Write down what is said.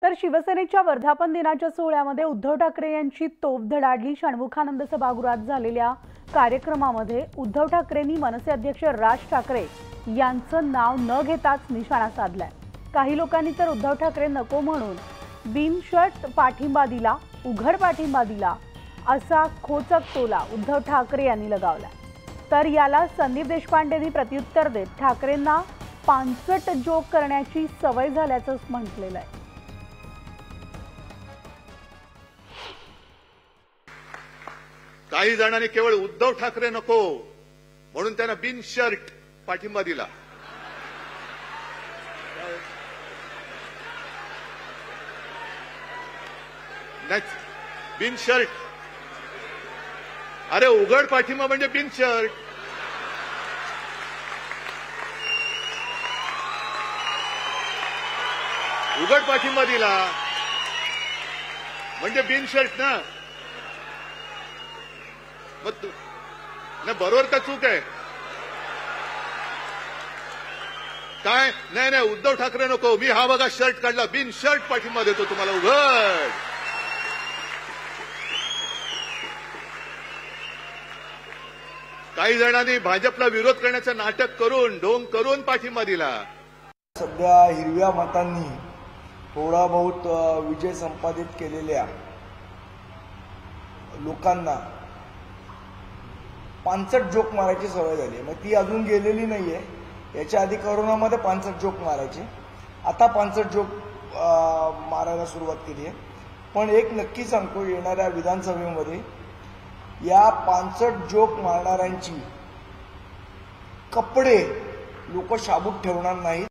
तर शिवसेनेच्या वर्धापन दिनाच्या सोहळ्यामध्ये उद्धव ठाकरे यांची तोफ धडाडली। षण्मुखानंद सभागृहात झालेल्या कार्यक्रमामध्ये उद्धव ठाकरेंनी मनसे अध्यक्ष राज ठाकरे यांचं नाव न घेताच निशाणा साधलाय। काही लोकांनी तर उद्धव ठाकरे नको म्हणून बिनशर्त पाठिंबा दिला, उघड पाठिंबा दिला असा खोचक टोला उद्धव ठाकरे यांनी लगावला। तर याला संदीप देशपांडेंनी प्रत्युत्तर देत ठाकरेंना पानसट जोक करण्याची सवय झाल्याचं म्हटलेलं आहे। काही जणांनी केवळ उद्धव ठाकरे नको म्हणून त्यांना बिनशर्त पाठिंबा दिला। बिनशर्त, अरे उघड पाठिंबा म्हणजे बिनशर्त। उघड पाठिंबा दिला म्हणजे बिनशर्त ना। मग बरोबर का चूक आहे काय? नाही नाही, उद्धव ठाकरे नको, मी हा बघा शर्ट काढला, बिन शर्ट पाठिंबा देतो तुम्हाला उघड। काही जणांनी भाजपला विरोध करण्याचं नाटक करून ढोंग करून पाठिंबा दिला। सध्या हिरव्या मतांनी थोडा बहुत विजय संपादित केलेल्या लोकांना पानसट जोक मारायची सवय झाली। मग ती अजून गेलेली नाहीये। याच्या आधी कोरोनामध्ये पानसट जोक मारायचे, आता पानसट जोक मारायला सुरुवात केली आहे। पण एक नक्की सांगतो, येणाऱ्या विधानसभेमध्ये या पानसट जोक मारणाऱ्यांची कपडे लोक शाबूत ठेवणार नाहीत।